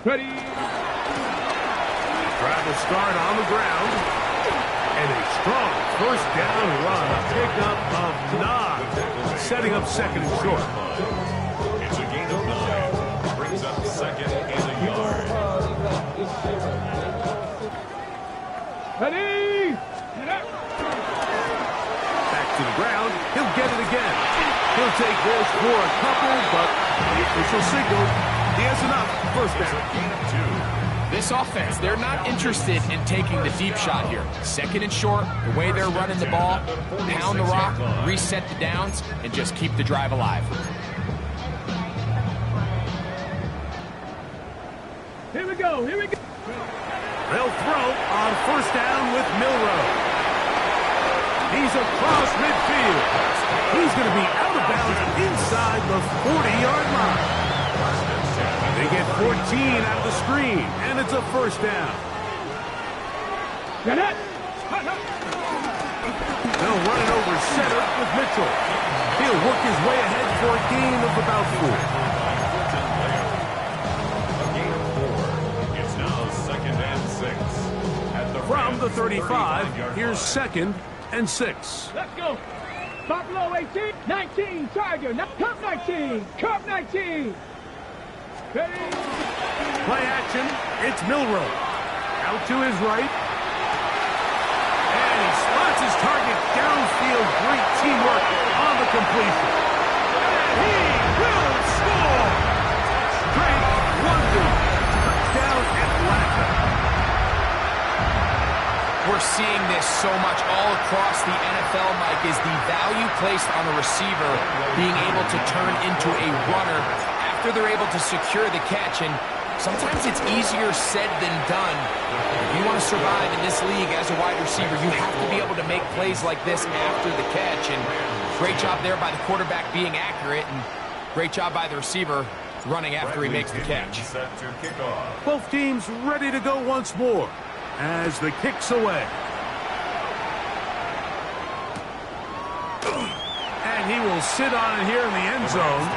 Ready. Drive will start on the ground. And a strong first down run. A pickup of 9. Setting up second and short. It's a gain of 9. Brings up second and a yard. Ready. Back to the ground. He'll get it again. He'll take this for a couple, but the official signal, he has enough. First down. This offense, they're not interested in taking the deep shot here. Second and short, the way they're running the ball, pound the rock, reset the downs, and just keep the drive alive. Here we go. They'll throw on first down with Milroe. He's across midfield. He's going to be out of bounds inside the 40-yard line. They get 14 out of the screen, and it's a first down. They'll run it over center with Mitchell. He'll work his way ahead for a gain of about 4. A gain of 4. It's now second and 6. From the 35, here's second and 6. Let's go. Buffalo 18, 19, Tiger, Cup 19, Cup 19. Ready. Play action. It's Milroe. Out to his right. And he spots his target downfield. Great teamwork on the completion. And he will score. Great wonder. Touchdown Atlanta. We're seeing this so much all across the NFL, Mike, is the value placed on a receiver being able to turn into a runner after they're able to secure the catch. And sometimes it's easier said than done. If you want to survive in this league as a wide receiver, you have to be able to make plays like this after the catch. And great job there by the quarterback being accurate, and great job by the receiver running after he makes the catch. Both teams ready to go once more as the kick's away. And he will sit on it here in the end zone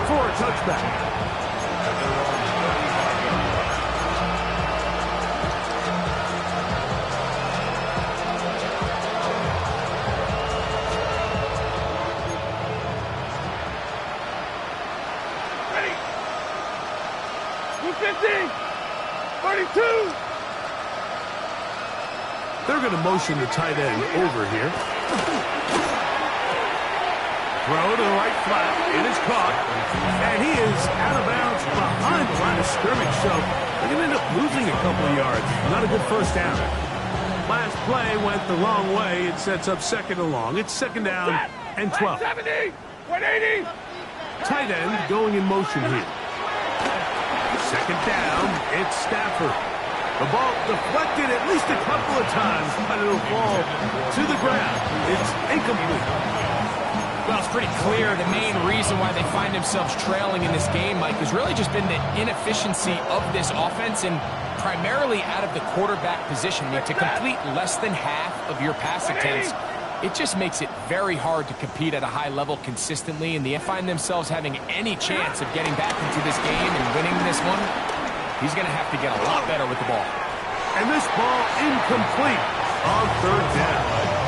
for a touchback. Ready. 250, 32. They're going to motion the tight end over here. Throw to the right flat. It is caught. And he is out of bounds behind the line of scrimmage. So they're going to end up losing a couple of yards. Not a good first down. Last play went the wrong way. It sets up second and long. It's second down and 12. 170, 180. Tight end going in motion here. Second down. It's Stafford. The ball deflected at least a couple of times, but it'll fall to the ground. It's incomplete. Well, it's pretty clear the main reason why they find themselves trailing in this game, Mike, has really just been the inefficiency of this offense and primarily out of the quarterback position. I mean, to complete less than half of your pass attempts, it just makes it very hard to compete at a high level consistently, and they find themselves having any chance of getting back into this game and winning this one. He's going to have to get a lot better with the ball. And this ball incomplete on third down.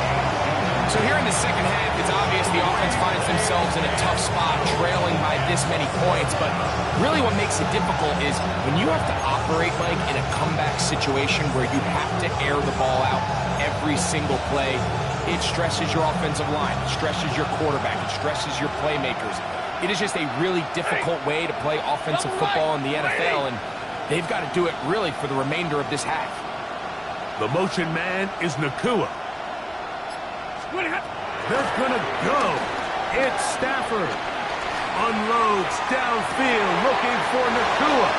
So here in the second half, it's obvious the offense finds themselves in a tough spot, trailing by this many points. But really what makes it difficult is when you have to operate, Mike, in a comeback situation where you have to air the ball out every single play, it stresses your offensive line, it stresses your quarterback, it stresses your playmakers. It is just a really difficult way to play offensive football in the NFL, and they've got to do it really for the remainder of this half. The motion man is Nakua. They're going to go. It's Stafford. Unloads downfield looking for Nakua.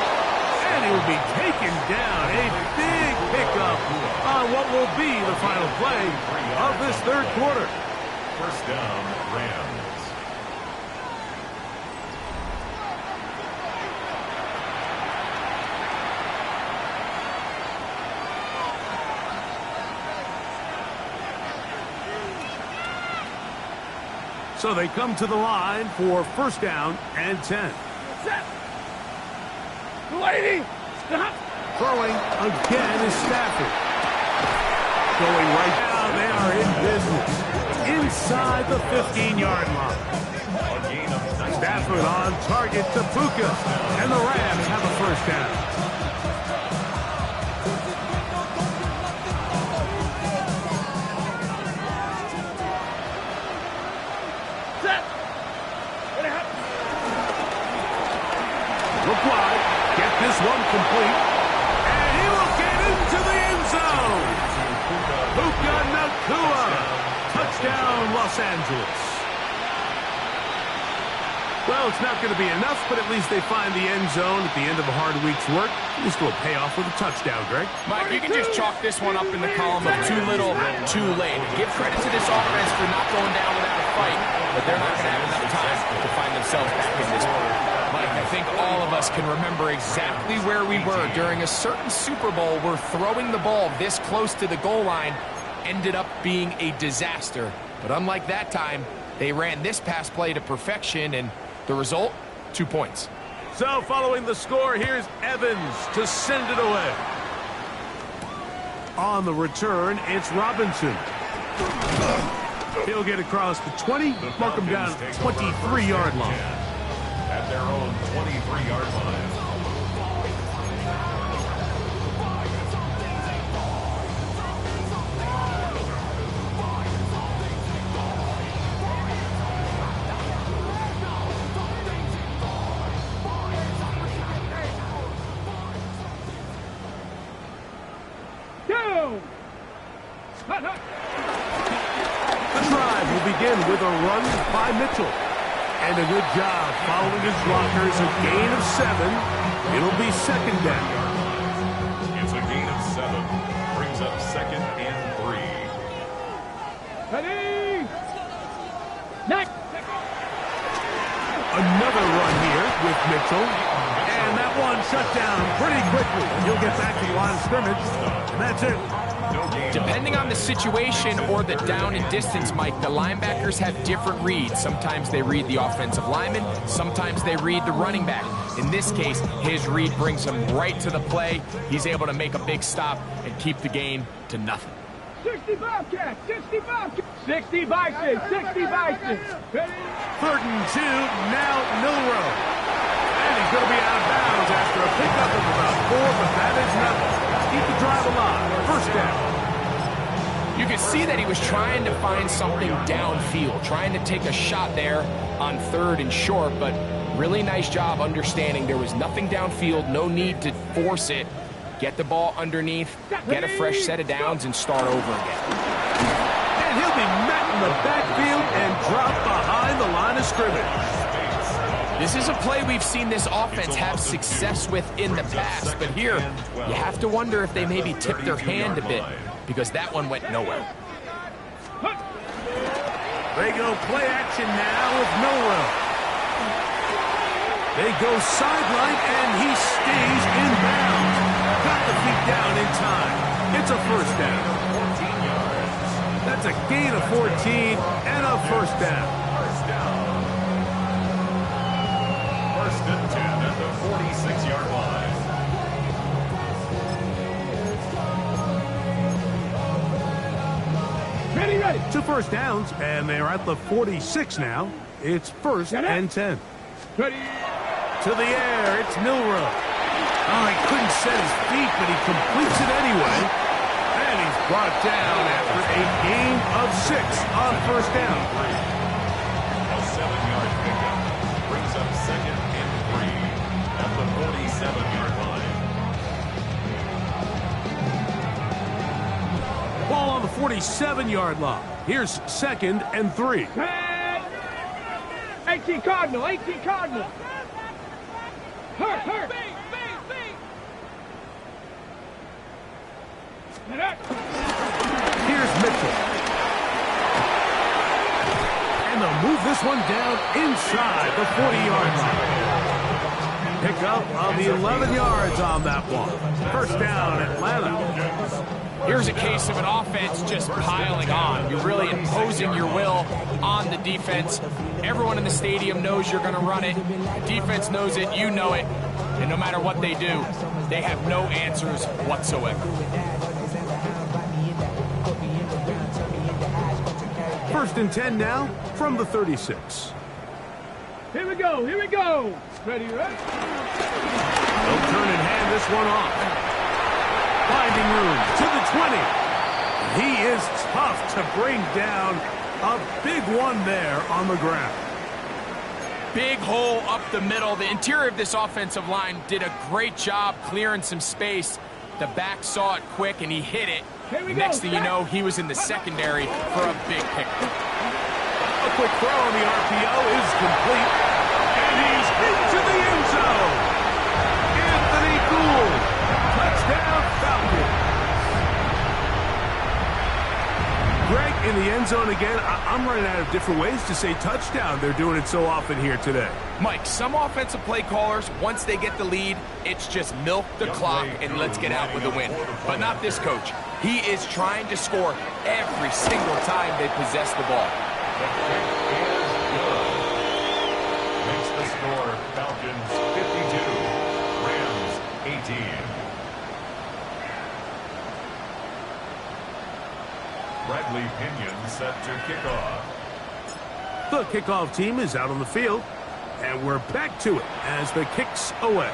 And he will be taken down. A big pickup on what will be the final play of this third quarter. First down, Rams. So they come to the line for first down and 10. Set. Lady. Stop. Throwing again is Stafford. Going right now, they are in business. Inside the 15-yard line. Stafford on target to Puka. And the Rams have a first down. Set. Look wide. Get this one complete. And he will get into the end zone. Puka Nacua. Touchdown, Los Angeles. Well, it's not going to be enough, but at least they find the end zone at the end of a hard week's work. At least will pay off with a touchdown, Greg. Mike, you can just chalk this one up in the column of too little, too late. Give credit to this offense for not going down without a fight, but they're not going to have enough time to find themselves back in this one. Mike, I think all of us can remember exactly where we were during a certain Super Bowl where throwing the ball this close to the goal line ended up being a disaster. But unlike that time, they ran this pass play to perfection, and the result, 2 points. So following the score, here's Evans to send it away. On the return, it's Robinson. He'll get across the 20, mark him down at the 23-yard line. At their own 23-yard line. The drive will begin with a run by Mitchell. And a good job following his blockers, a gain of 7. It'll be second down. It's a gain of 7. Brings up second and 3. Ready. Next. Another run here with Mitchell. And that one shut down pretty quickly. He'll get back to the line of scrimmage. And that's it. Depending on the situation or the down and distance, Mike, the linebackers have different reads. Sometimes they read the offensive lineman. Sometimes they read the running back. In this case, his read brings him right to the play. He's able to make a big stop and keep the gain to nothing. 65 catch. 65 catch. 60 Bison. 60 Bison. Ready. 3rd and 2, now Milrow. And he's going to be out of bounds after a pickup of about 4, but that is nothing. Keep the drive alive. First down. You could see that he was trying to find something downfield, trying to take a shot there on 3rd and short, but really nice job understanding there was nothing downfield, no need to force it. Get the ball underneath, get a fresh set of downs, and start over again. And he'll be met in the backfield and dropped behind the line of scrimmage. This is a play we've seen this offense have success with in the past, but here you have to wonder if they maybe tipped their hand a bit, because that one went nowhere. They go play action now with Milrow. They go sideline, and he stays in bounds. Got the feet down in time. It's a first down. 14 yards. That's a gain of 14 and a first down. First and 10 at the 46-yard line. Ready, ready. 2 first downs, and they're at the 46 now. It's 1st and 10. Ready. To the air, it's Milrow. Oh, he couldn't set his feet, but he completes it anyway. And he's brought down after a gain of 6 on first down. A 7-yard pickup brings up second and 3 at the 47-yard line. Ball on the 47-yard line. Here's 2nd and 3. 18 Cardinal. 18 Cardinal. Hurt. Here's Mitchell. And they'll move this one down inside the 40-yard line. Pick up of the 11 yards on that one. First down, Atlanta. Here's a case of an offense just piling on. You're really imposing your will on the defense. Everyone in the stadium knows you're going to run it. The defense knows it, you know it. And no matter what they do, they have no answers whatsoever. First and 10 now from the 36. Here we go, here we go. Ready, right? They'll turn and hand this one off. Finding room to the 20. He is tough to bring down. A big one there on the ground. Big hole up the middle. The interior of this offensive line did a great job clearing some space. The back saw it quick, and he hit it. Next thing you know, he was in the secondary for a big pick. A quick throw on the RPO is complete. And he's into the end zone. Anthony Gould. Touchdown, Falcons. Greg, in the end zone again. I'm running out of different ways to say touchdown. They're doing it so often here today. Mike, some offensive play callers, once they get the lead, it's just milk the clock and let's get out with a win. But not this coach. He is trying to score every single time they possess the ball. The kick is good. Makes the score Falcons 52, Rams 18. Bradley Pinion set to kick off. The kickoff team is out on the field, and we're back to it as the kick's away.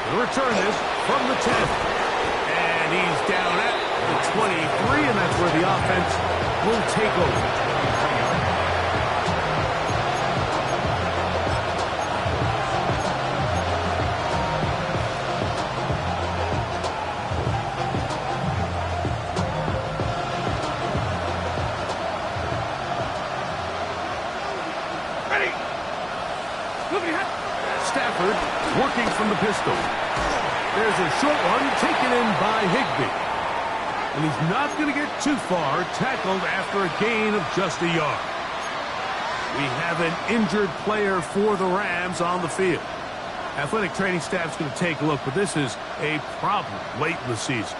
We'll return this from the 10. And he's down at the 23, and that's where the offense will take over. Stafford working from the pistol. There's a short one taken in by Higbee. And he's not going to get too far, tackled after a gain of just a yard. We have an injured player for the Rams on the field. Athletic training staff's going to take a look, but this is a problem late in the season.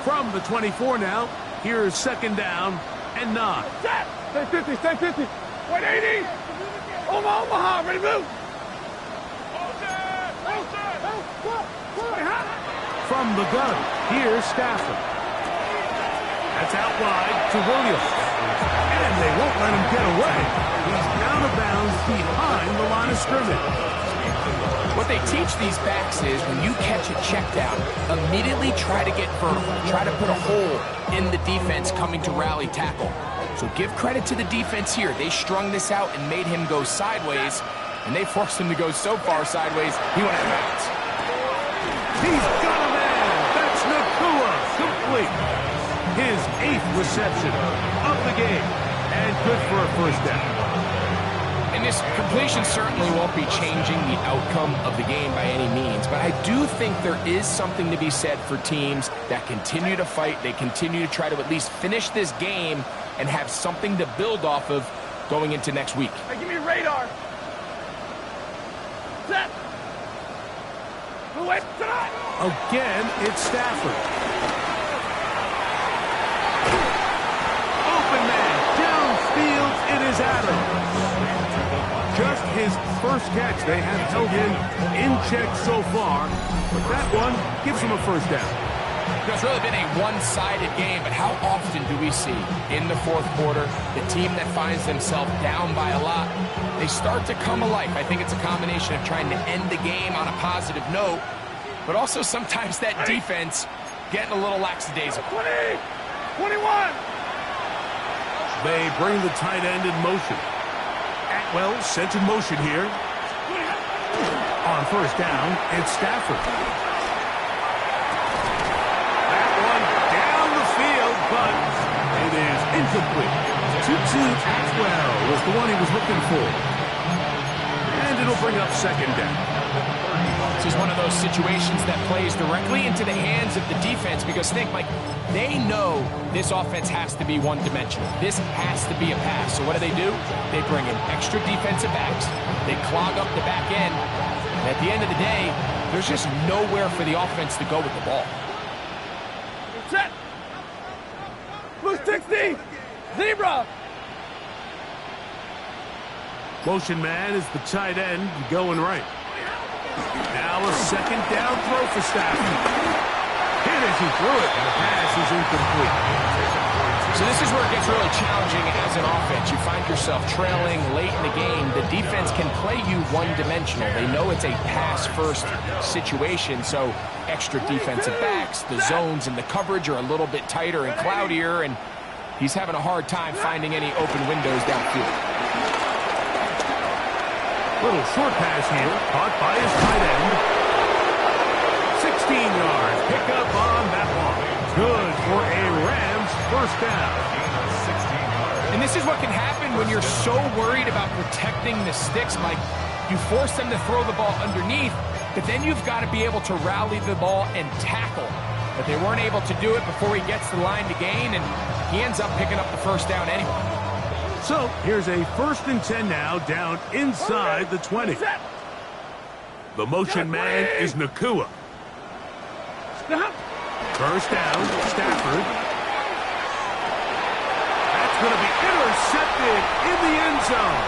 From the 24 now, here's second down and 9. Set! Stay 50, stay 50. 180. Omaha, ready to move. From the gun, here's Stafford. That's out wide to Williams. And they won't let him get away. He's out of bounds behind the line of scrimmage. What they teach these backs is when you catch a check down, immediately try to get vertical. Try to put a hole in the defense coming to rally tackle. So give credit to the defense here. They strung this out and made him go sideways, and they forced him to go so far sideways, he went out of bounds. He's got a man. That's Nakua. Complete. His 8th reception of the game. And good for a first down. And this completion certainly won't be changing the outcome of the game by any means, but I do think there is something to be said for teams that continue to fight. They continue to try to at least finish this game and have something to build off of going into next week. Hey, give me a radar. Set. Wait, tonight. Again, it's Stafford. Open man. Downfield, it is Adams. Just his first catch. They have held him in check so far, but that one gives him a first down. It's really been a one-sided game, but how often do we see in the fourth quarter the team that finds themselves down by a lot, they start to come alive. I think it's a combination of trying to end the game on a positive note, but also sometimes that defense getting a little lackadaisical. 20, 21. They bring the tight end in motion. Atwell sent in motion here. On first down, it's Stafford. That one down the field, but it is incomplete. Tutu Atwell was the one he was looking for. And it'll bring up second down. This is one of those situations that plays directly into the hands of the defense because think, Mike, they know this offense has to be one-dimensional. This has to be a pass. So what do? They bring in extra defensive backs. They clog up the back end. And at the end of the day, there's just nowhere for the offense to go with the ball. Set. Blue 60. Zebra. Motion man is the tight end going right. Now a second down throw for Stafford. Hit as he threw it, and the pass is incomplete. So this is where it gets really challenging as an offense. You find yourself trailing late in the game. The defense can play you one-dimensional. They know it's a pass-first situation, so extra defensive backs, the zones and the coverage are a little bit tighter and cloudier, and he's having a hard time finding any open windows downfield. Little short pass here, caught by his tight end. 16 yards, pick up on that one. Good for a Rams first down. And this is what can happen when you're so worried about protecting the sticks, Mike. You force them to throw the ball underneath, but then you've got to be able to rally the ball and tackle. But they weren't able to do it before he gets the line to gain, and he ends up picking up the first down anyway. So here's a 1st and 10 now, down inside the 20. The motion man is Nakua. First down, Stafford. That's going to be intercepted in the end zone.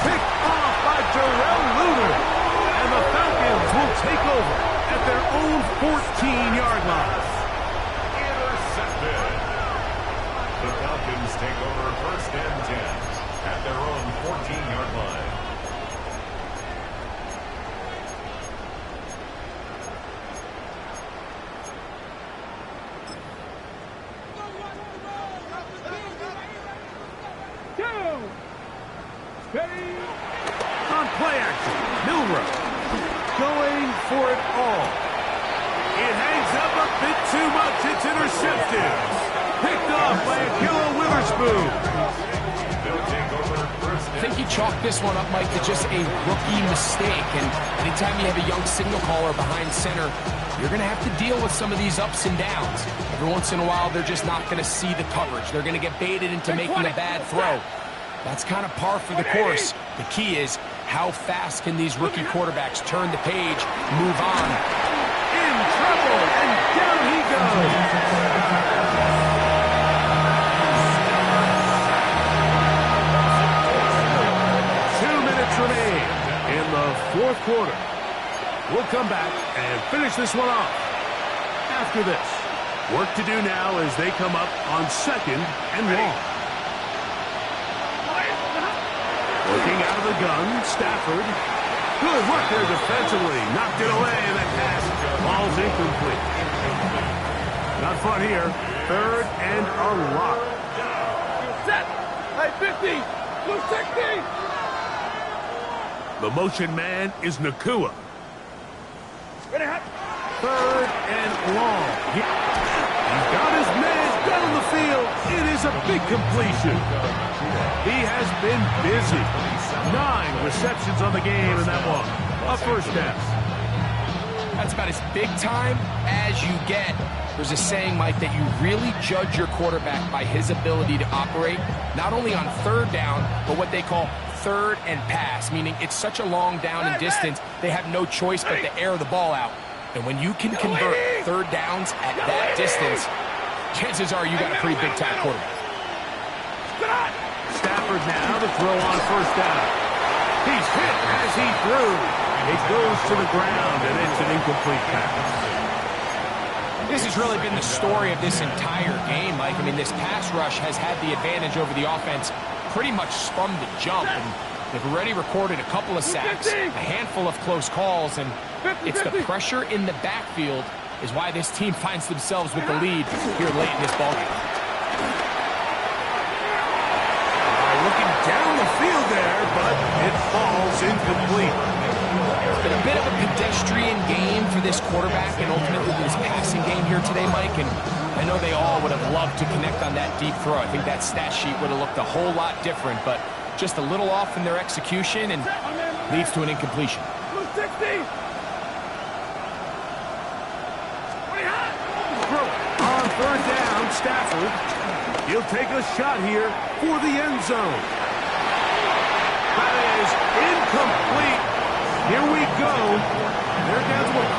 Picked off by Darrell Luter. And the Falcons will take over at their own 14-yard line. Intercepted. The Falcons take over 1st and 10 at their own 14-yard line. On play action, Milroe going for it all. It hangs up a bit too much. It's intercepted. Picked off by Akilo Witherspoon. I think he chalked this one up, Mike, to just a rookie mistake. And anytime you have a young signal caller behind center, you're going to have to deal with some of these ups and downs. Every once in a while, they're just not going to see the coverage. They're going to get baited into making a bad throw. That's kind of par for the course. The key is how fast can these rookie quarterbacks turn the page, move on. In trouble, and down he goes. 2 minutes remain in the 4th quarter. We'll come back and finish this one off. After this, work to do now as they come up on 2nd and long. Looking out of the gun, Stafford. Good work there defensively. Knocked it away, and that pass falls incomplete. Not fun here. 3rd and a lot. Set. Hey, 50. Blue 60. The motion man is Nakua. 3rd and long. He's got his man down the field. It is a big completion. He has been busy. 9 receptions on the game in that one. A first down. That's about as big time as you get. There's a saying, Mike, that you really judge your quarterback by his ability to operate, not only on 3rd down, but what they call 3rd and pass, meaning it's such a long down and distance, they have no choice but to air the ball out. And when you can convert 3rd downs at that distance, chances are you got a pretty big-time quarterback. Stafford now to throw on 1st down. He's hit as he threw. It goes to the ground, and it's an incomplete pass. This has really been the story of this entire game, Mike. I mean, this pass rush has had the advantage over the offense pretty much from the jump. And they've already recorded a couple of sacks, a handful of close calls, and it's the pressure in the backfield is why this team finds themselves with the lead here late in this ballgame. Looking down the field there, but it falls incomplete. It's been a bit of a pedestrian game for this quarterback and ultimately this passing game here today, Mike. And I know they all would have loved to connect on that deep throw. I think that stat sheet would have looked a whole lot different, but just a little off in their execution and leads to an incompletion. third down, Stafford. He'll take a shot here for the end zone. That is incomplete. Here we go. They're down to a quick